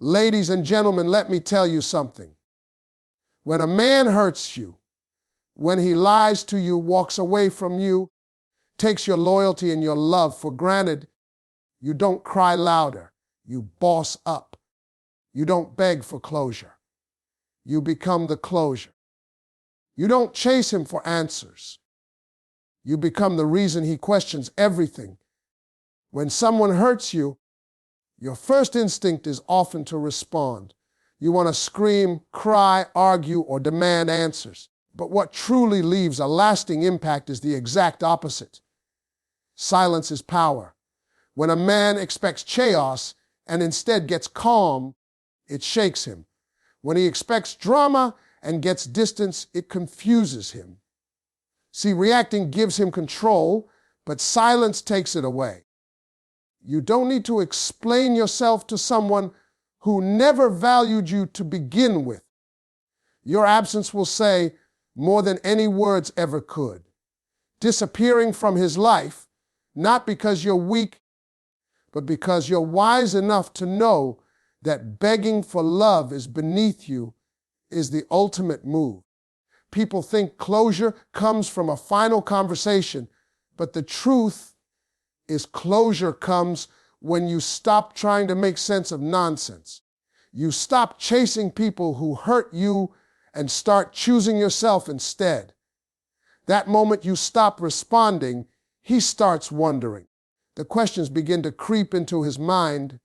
Ladies and gentlemen, let me tell you something. When a man hurts you, when he lies to you, walks away from you, takes your loyalty and your love for granted, you don't cry louder. You boss up. You don't beg for closure. You become the closure. You don't chase him for answers. You become the reason he questions everything. When someone hurts you, your first instinct is often to respond. You want to scream, cry, argue, or demand answers. But what truly leaves a lasting impact is the exact opposite. Silence is power. When a man expects chaos and instead gets calm, it shakes him. When he expects drama and gets distance, it confuses him. See, reacting gives him control, but silence takes it away. You don't need to explain yourself to someone who never valued you to begin with. Your absence will say more than any words ever could. Disappearing from his life, not because you're weak, but because you're wise enough to know that begging for love is beneath you, is the ultimate move. People think closure comes from a final conversation, but the truth is closure comes when you stop trying to make sense of nonsense. You stop chasing people who hurt you and start choosing yourself instead. That moment you stop responding, he starts wondering. The questions begin to creep into his mind.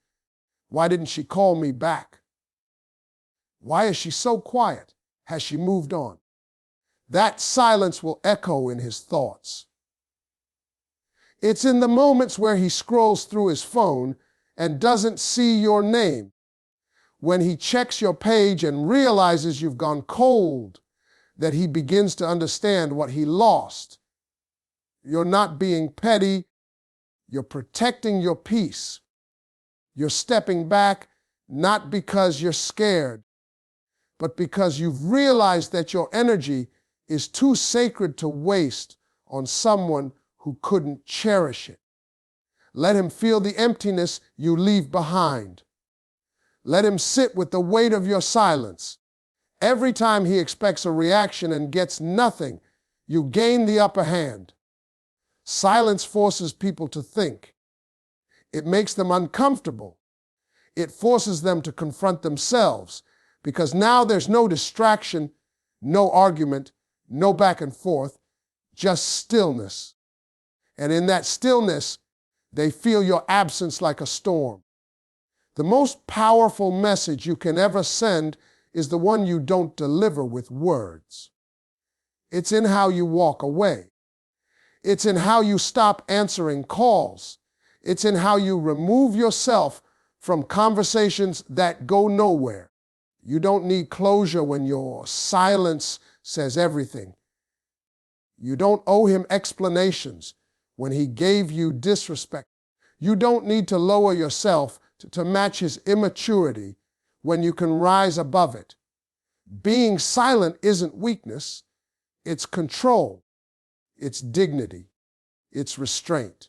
Why didn't she call me back? Why is she so quiet? Has she moved on? That silence will echo in his thoughts. It's in the moments where he scrolls through his phone and doesn't see your name, when he checks your page and realizes you've gone cold, that he begins to understand what he lost. You're not being petty. You're protecting your peace. You're stepping back not because you're scared, but because you've realized that your energy is too sacred to waste on someone who couldn't cherish it. Let him feel the emptiness you leave behind. Let him sit with the weight of your silence. Every time he expects a reaction and gets nothing, you gain the upper hand. Silence forces people to think. It makes them uncomfortable. It forces them to confront themselves, because now there's no distraction, no argument, no back and forth, just stillness. And in that stillness, they feel your absence like a storm. The most powerful message you can ever send is the one you don't deliver with words. It's in how you walk away. It's in how you stop answering calls. It's in how you remove yourself from conversations that go nowhere. You don't need closure when your silence says everything. You don't owe him explanations when he gave you disrespect. You don't need to lower yourself to match his immaturity when you can rise above it. Being silent isn't weakness. It's control. It's dignity. It's restraint.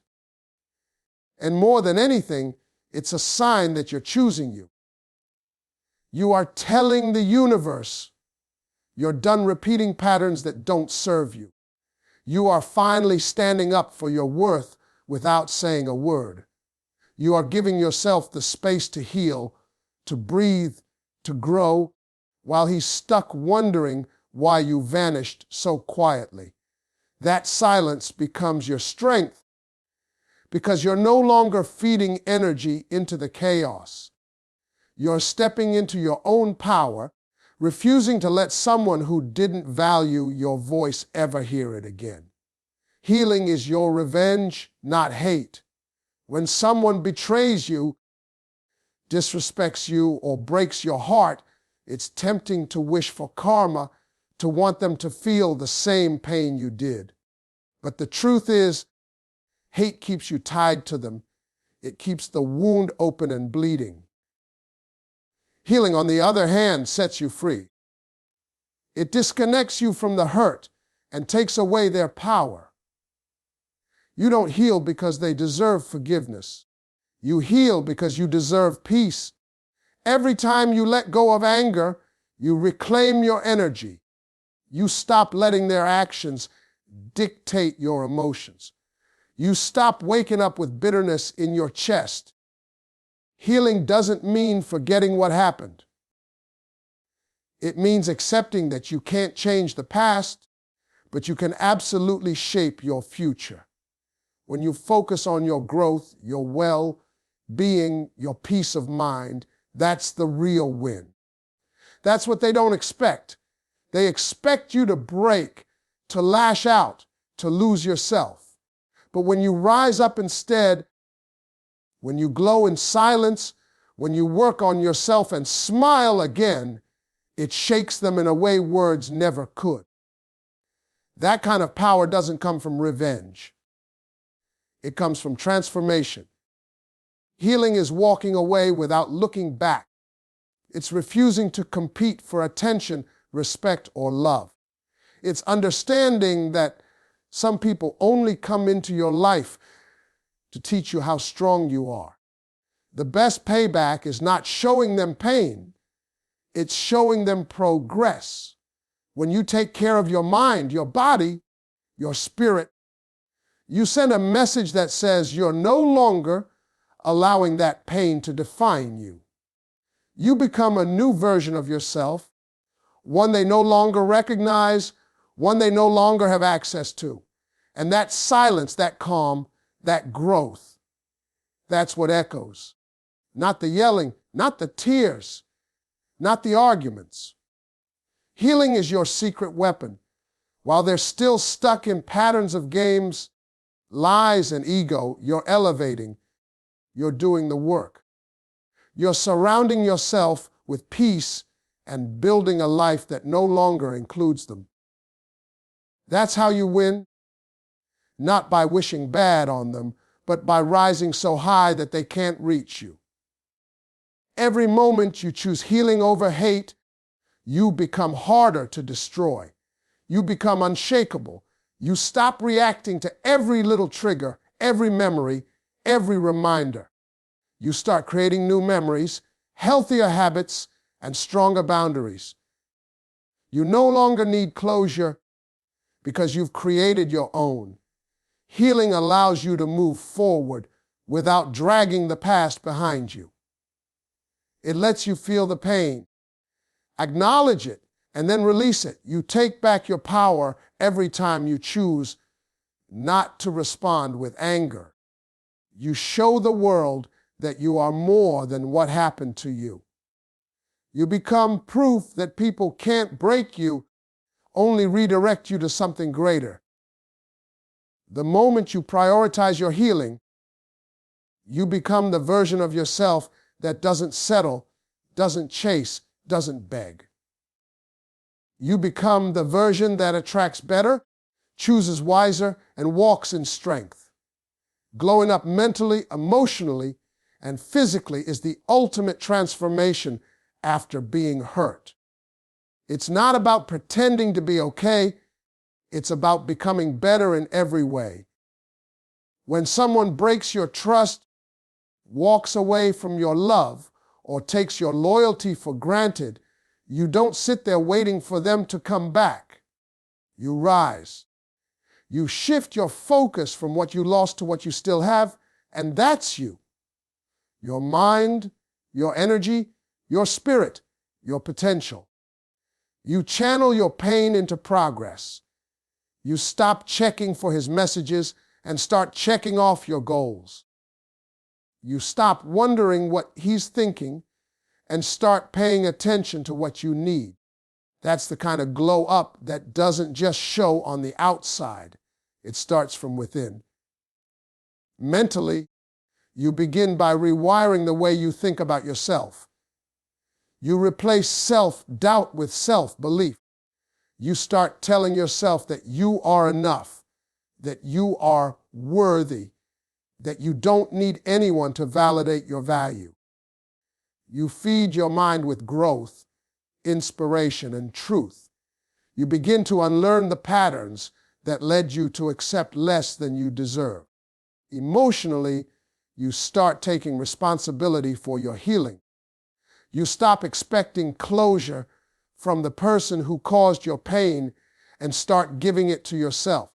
And more than anything, it's a sign that you're choosing you. You are telling the universe you're done repeating patterns that don't serve you. You are finally standing up for your worth without saying a word. You are giving yourself the space to heal, to breathe, to grow, while he's stuck wondering why you vanished so quietly. That silence becomes your strength, because you're no longer feeding energy into the chaos. You're stepping into your own power, refusing to let someone who didn't value your voice ever hear it again. Healing is your revenge, not hate. When someone betrays you, disrespects you, or breaks your heart, it's tempting to wish for karma, to want them to feel the same pain you did. But the truth is, hate keeps you tied to them. It keeps the wound open and bleeding. Healing, on the other hand, sets you free. It disconnects you from the hurt and takes away their power. You don't heal because they deserve forgiveness. You heal because you deserve peace. Every time you let go of anger, you reclaim your energy. You stop letting their actions dictate your emotions. You stop waking up with bitterness in your chest. Healing doesn't mean forgetting what happened. It means accepting that you can't change the past, but you can absolutely shape your future. When you focus on your growth, your well-being, your peace of mind, that's the real win. That's what they don't expect. They expect you to break, to lash out, to lose yourself. But when you rise up instead, when you glow in silence, when you work on yourself and smile again, it shakes them in a way words never could. That kind of power doesn't come from revenge. It comes from transformation. Healing is walking away without looking back. It's refusing to compete for attention, respect, or love. It's understanding that some people only come into your life to teach you how strong you are. The best payback is not showing them pain. It's showing them progress. When you take care of your mind, your body, your spirit, you send a message that says you're no longer allowing that pain to define you. You become a new version of yourself, one they no longer recognize, one they no longer have access to. And that silence, that calm, that growth, that's what echoes. Not the yelling, not the tears, not the arguments. Healing is your secret weapon. While they're still stuck in patterns of games, lies, and ego, you're elevating. You're doing the work. You're surrounding yourself with peace and building a life that no longer includes them. That's how you win, not by wishing bad on them, but by rising so high that they can't reach you. Every moment you choose healing over hate, you become harder to destroy. You become unshakable. You stop reacting to every little trigger, every memory, every reminder. You start creating new memories, healthier habits, and stronger boundaries. You no longer need closure because you've created your own. Healing allows you to move forward without dragging the past behind you. It lets you feel the pain, acknowledge it, and then release it. You take back your power every time you choose not to respond with anger. You show the world that you are more than what happened to you. You become proof that people can't break you, only redirect you to something greater. The moment you prioritize your healing, you become the version of yourself that doesn't settle, doesn't chase, doesn't beg. You become the version that attracts better, chooses wiser, and walks in strength. Glowing up mentally, emotionally, and physically is the ultimate transformation after being hurt. It's not about pretending to be okay. It's about becoming better in every way. When someone breaks your trust, walks away from your love, or takes your loyalty for granted, you don't sit there waiting for them to come back. You rise. You shift your focus from what you lost to what you still have, and that's you. Your mind, your energy, your spirit, your potential. You channel your pain into progress. You stop checking for his messages and start checking off your goals. You stop wondering what he's thinking and start paying attention to what you need. That's the kind of glow up that doesn't just show on the outside. It starts from within. Mentally, you begin by rewiring the way you think about yourself. You replace self-doubt with self-belief. You start telling yourself that you are enough, that you are worthy, that you don't need anyone to validate your value. You feed your mind with growth, inspiration, and truth. You begin to unlearn the patterns that led you to accept less than you deserve. Emotionally, you start taking responsibility for your healing. You stop expecting closure from the person who caused your pain and start giving it to yourself.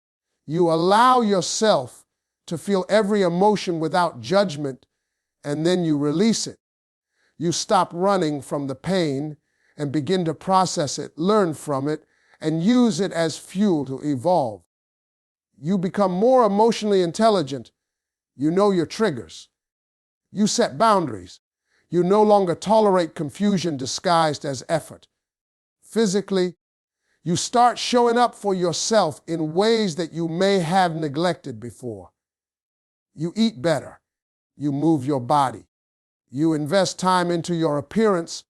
You allow yourself to feel every emotion without judgment, and then you release it. You stop running from the pain and begin to process it, learn from it, and use it as fuel to evolve. You become more emotionally intelligent. You know your triggers. You set boundaries. You no longer tolerate confusion disguised as effort. Physically, you start showing up for yourself in ways that you may have neglected before. You eat better. You move your body. You invest time into your appearance,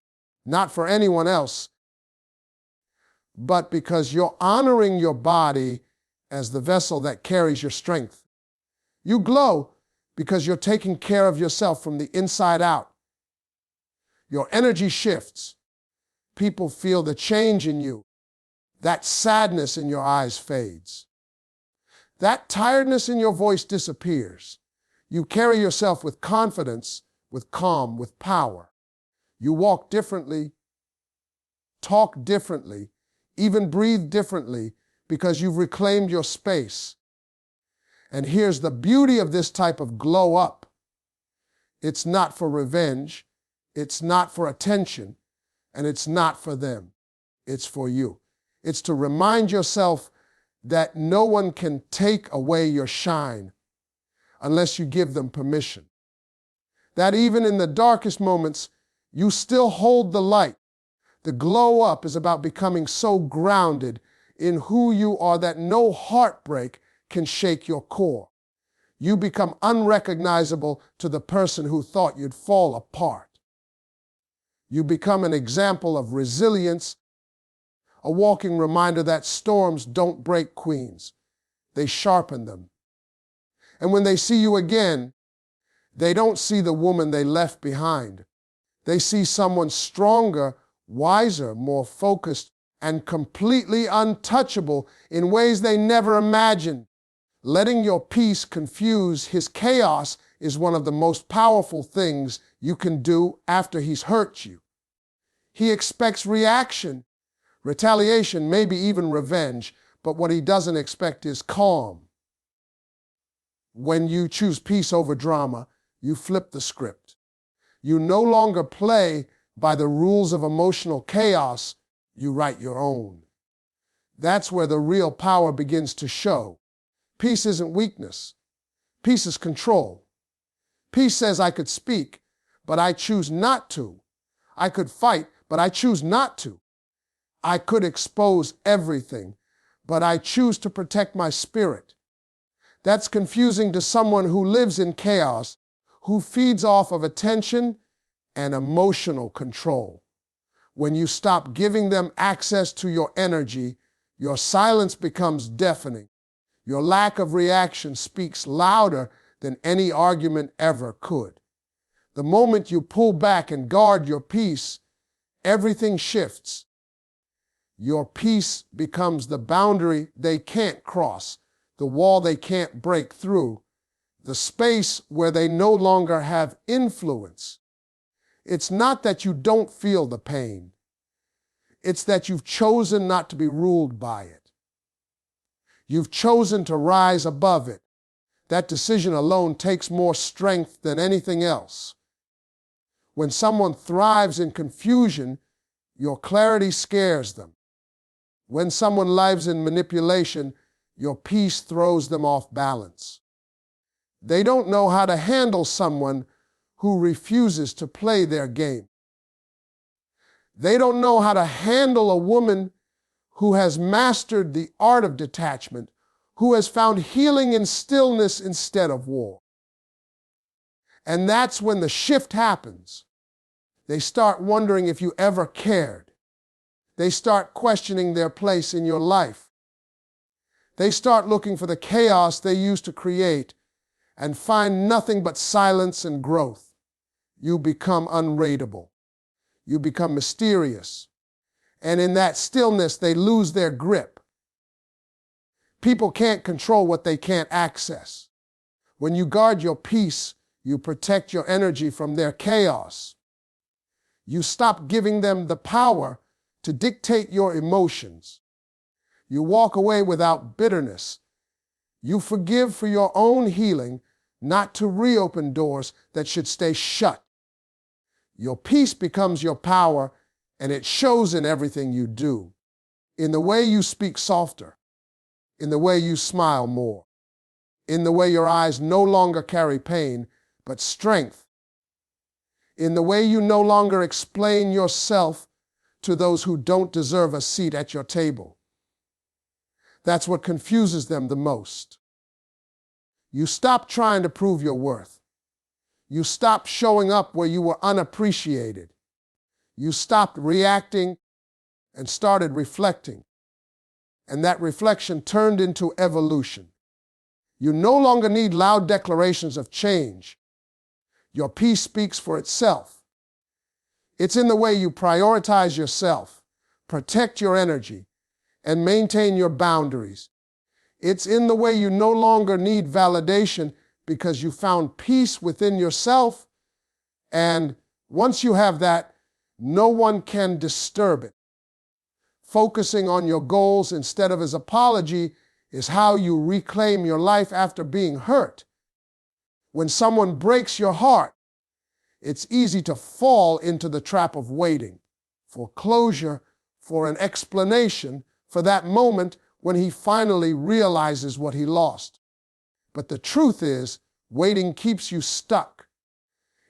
not for anyone else, but because you're honoring your body as the vessel that carries your strength. You glow because you're taking care of yourself from the inside out. Your energy shifts. People feel the change in you. That sadness in your eyes fades. That tiredness in your voice disappears. You carry yourself with confidence, with calm, with power. You walk differently, talk differently, even breathe differently because you've reclaimed your space. And here's the beauty of this type of glow up. It's not for revenge, it's not for attention, and it's not for them. It's for you. It's to remind yourself that no one can take away your shine unless you give them permission. That even in the darkest moments, you still hold the light. The glow up is about becoming so grounded in who you are that no heartbreak can shake your core. You become unrecognizable to the person who thought you'd fall apart. You become an example of resilience, a walking reminder that storms don't break queens. They sharpen them. And when they see you again, they don't see the woman they left behind. They see someone stronger, wiser, more focused, and completely untouchable in ways they never imagined. Letting your peace confuse his chaos is one of the most powerful things you can do after he's hurt you. He expects reaction, retaliation, maybe even revenge, but what he doesn't expect is calm. When you choose peace over drama, you flip the script. You no longer play by the rules of emotional chaos, you write your own. That's where the real power begins to show. Peace isn't weakness. Peace is control. Peace says I could speak, but I choose not to. I could fight, but I choose not to. I could expose everything, but I choose to protect my spirit. That's confusing to someone who lives in chaos, who feeds off of attention and emotional control. When you stop giving them access to your energy, your silence becomes deafening. Your lack of reaction speaks louder than any argument ever could. The moment you pull back and guard your peace, everything shifts. Your peace becomes the boundary they can't cross, the wall they can't break through, the space where they no longer have influence. It's not that you don't feel the pain. It's that you've chosen not to be ruled by it. You've chosen to rise above it. That decision alone takes more strength than anything else. When someone thrives in confusion, your clarity scares them. When someone lives in manipulation, your peace throws them off balance. They don't know how to handle someone who refuses to play their game. They don't know how to handle a woman who has mastered the art of detachment, who has found healing in stillness instead of war. And that's when the shift happens. They start wondering if you ever cared. They start questioning their place in your life. They start looking for the chaos they used to create and find nothing but silence and growth. You become unrateable. You become mysterious. And in that stillness, they lose their grip. People can't control what they can't access. When you guard your peace, you protect your energy from their chaos. You stop giving them the power to dictate your emotions. You walk away without bitterness. You forgive for your own healing, not to reopen doors that should stay shut. Your peace becomes your power, and it shows in everything you do. In the way you speak softer, in the way you smile more, in the way your eyes no longer carry pain, but strength, in the way you no longer explain yourself to those who don't deserve a seat at your table. That's what confuses them the most. You stop trying to prove your worth. You stop showing up where you were unappreciated. You stopped reacting and started reflecting. And that reflection turned into evolution. You no longer need loud declarations of change. Your peace speaks for itself. It's in the way you prioritize yourself, protect your energy, and maintain your boundaries. It's in the way you no longer need validation because you found peace within yourself, and once you have that, no one can disturb it. Focusing on your goals instead of his apology is how you reclaim your life after being hurt. When someone breaks your heart, it's easy to fall into the trap of waiting for closure, for an explanation, for that moment when he finally realizes what he lost. But the truth is, waiting keeps you stuck.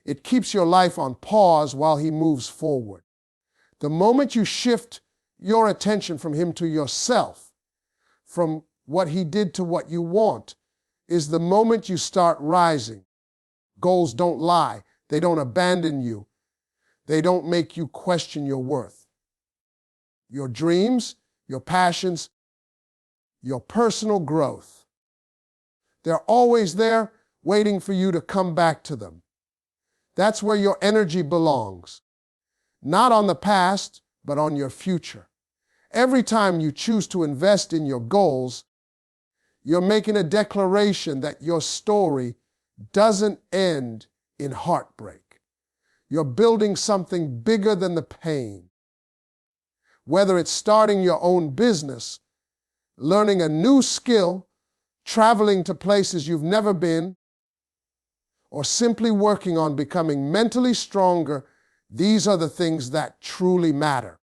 It keeps your life on pause while he moves forward. The moment you shift your attention from him to yourself, from what he did to what you want, is the moment you start rising. Goals don't lie. They don't abandon you. They don't make you question your worth. Your dreams, your passions, your personal growth, they're always there waiting for you to come back to them. That's where your energy belongs. Not on the past, but on your future. Every time you choose to invest in your goals, you're making a declaration that your story doesn't end in heartbreak. You're building something bigger than the pain. Whether it's starting your own business, learning a new skill, traveling to places you've never been, or simply working on becoming mentally stronger, these are the things that truly matter.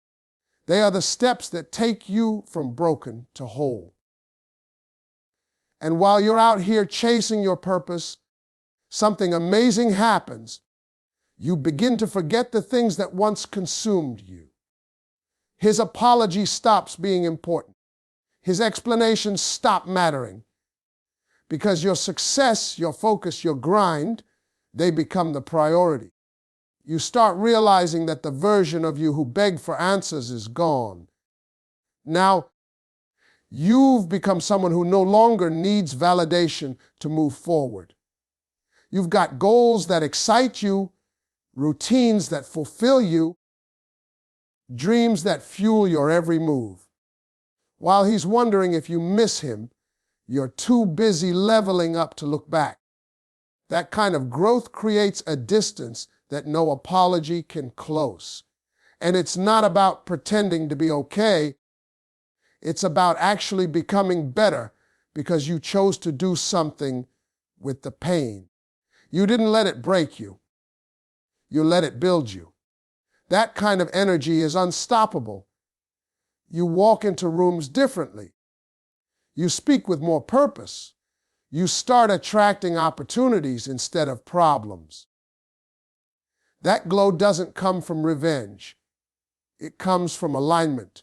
They are the steps that take you from broken to whole. And while you're out here chasing your purpose, something amazing happens. You begin to forget the things that once consumed you. His apology stops being important. His explanations stop mattering. Because your success, your focus, your grind, they become the priority. You start realizing that the version of you who begged for answers is gone. Now, you've become someone who no longer needs validation to move forward. You've got goals that excite you, routines that fulfill you, dreams that fuel your every move. While he's wondering if you miss him, you're too busy leveling up to look back. That kind of growth creates a distance that no apology can close. And it's not about pretending to be okay. It's about actually becoming better because you chose to do something with the pain. You didn't let it break you. You let it build you. That kind of energy is unstoppable. You walk into rooms differently. You speak with more purpose. You start attracting opportunities instead of problems. That glow doesn't come from revenge. It comes from alignment,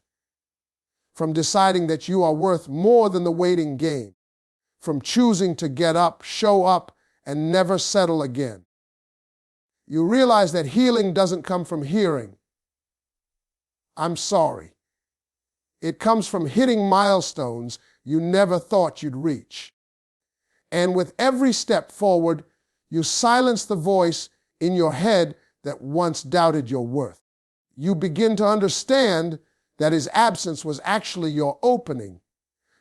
from deciding that you are worth more than the waiting game, from choosing to get up, show up, and never settle again. You realize that healing doesn't come from hearing, "I'm sorry." It comes from hitting milestones you never thought you'd reach. And with every step forward, you silence the voice in your head that once doubted your worth. You begin to understand that his absence was actually your opening,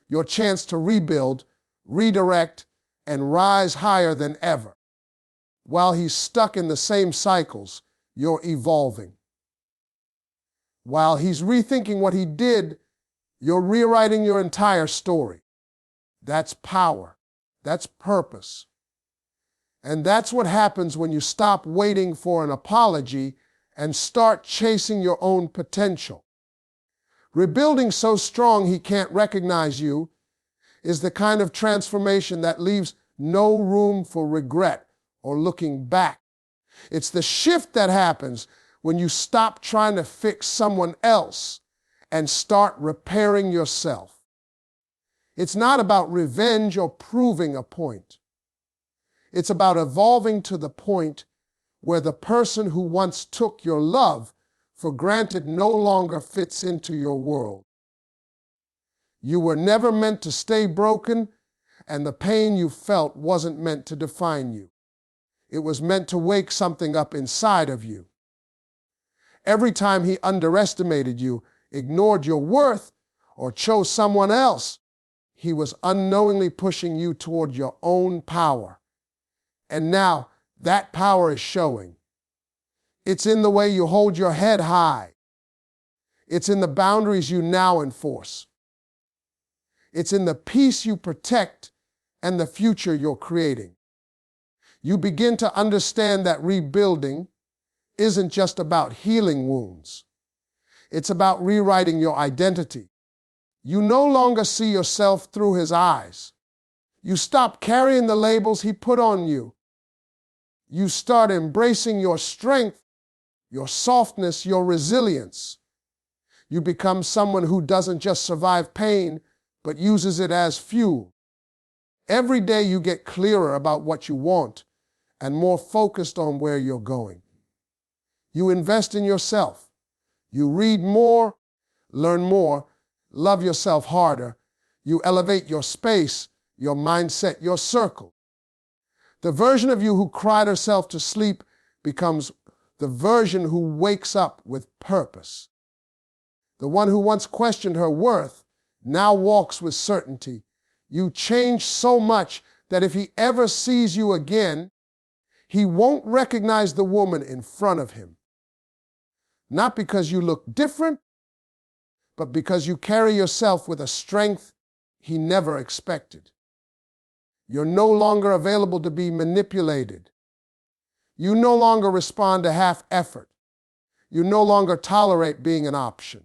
your chance to rebuild, redirect, and rise higher than ever. While he's stuck in the same cycles, you're evolving. While he's rethinking what he did, you're rewriting your entire story. That's power. That's purpose. And that's what happens when you stop waiting for an apology and start chasing your own potential. Rebuilding so strong he can't recognize you is the kind of transformation that leaves no room for regret or looking back. It's the shift that happens when you stop trying to fix someone else and start repairing yourself. It's not about revenge or proving a point. It's about evolving to the point where the person who once took your love for granted no longer fits into your world. You were never meant to stay broken, and the pain you felt wasn't meant to define you. It was meant to wake something up inside of you. Every time he underestimated you, ignored your worth, or chose someone else, he was unknowingly pushing you toward your own power. And now that power is showing. It's in the way you hold your head high. It's in the boundaries you now enforce. It's in the peace you protect and the future you're creating. You begin to understand that rebuilding isn't just about healing wounds. It's about rewriting your identity. You no longer see yourself through his eyes. You stop carrying the labels he put on you. You start embracing your strength, your softness, your resilience. You become someone who doesn't just survive pain, but uses it as fuel. Every day you get clearer about what you want and more focused on where you're going. You invest in yourself. You read more, learn more, love yourself harder. You elevate your space, your mindset, your circle. The version of you who cried herself to sleep becomes the version who wakes up with purpose. The one who once questioned her worth now walks with certainty. You change so much that if he ever sees you again, he won't recognize the woman in front of him. Not because you look different, but because you carry yourself with a strength he never expected. You're no longer available to be manipulated. You no longer respond to half effort. You no longer tolerate being an option.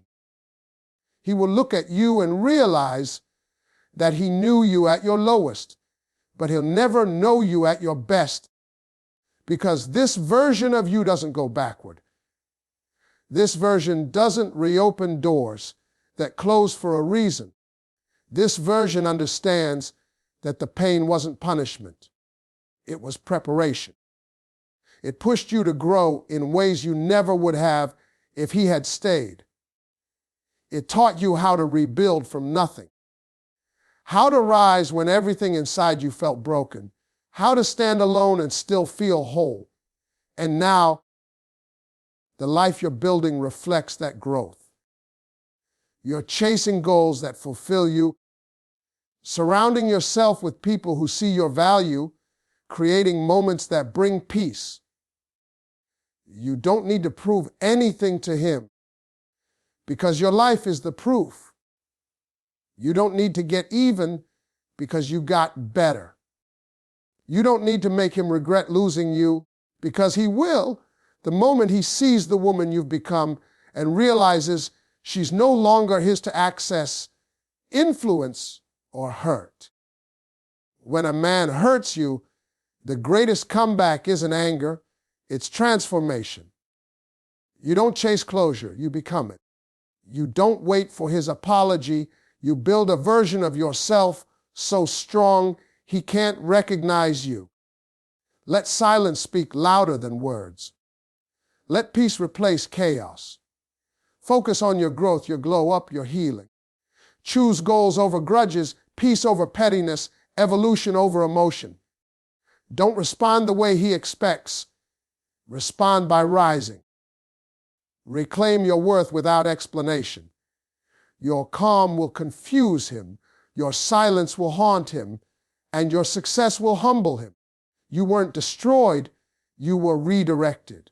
He will look at you and realize that he knew you at your lowest, but he'll never know you at your best, because this version of you doesn't go backward. This version doesn't reopen doors that close for a reason. This version understands that the pain wasn't punishment. It was preparation. It pushed you to grow in ways you never would have if he had stayed. It taught you how to rebuild from nothing, how to rise when everything inside you felt broken, how to stand alone and still feel whole. And now, the life you're building reflects that growth. You're chasing goals that fulfill you, surrounding yourself with people who see your value, creating moments that bring peace. You don't need to prove anything to him, because your life is the proof. You don't need to get even, because you got better. You don't need to make him regret losing you, because he will the moment he sees the woman you've become and realizes she's no longer his to access, influence, or hurt. When a man hurts you, the greatest comeback isn't anger, it's transformation. You don't chase closure, you become it. You don't wait for his apology, you build a version of yourself so strong he can't recognize you. Let silence speak louder than words. Let peace replace chaos. Focus on your growth, your glow up, your healing. Choose goals over grudges, peace over pettiness, evolution over emotion. Don't respond the way he expects. Respond by rising. Reclaim your worth without explanation. Your calm will confuse him, your silence will haunt him, and your success will humble him. You weren't destroyed, you were redirected.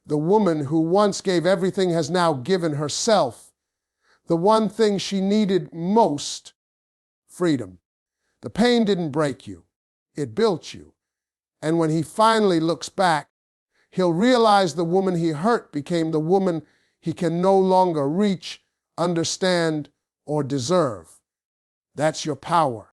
The woman who once gave everything has now given herself the one thing she needed most: freedom. The pain didn't break you, it built you. And when he finally looks back, he'll realize the woman he hurt became the woman he can no longer reach, understand, or deserve. That's your power.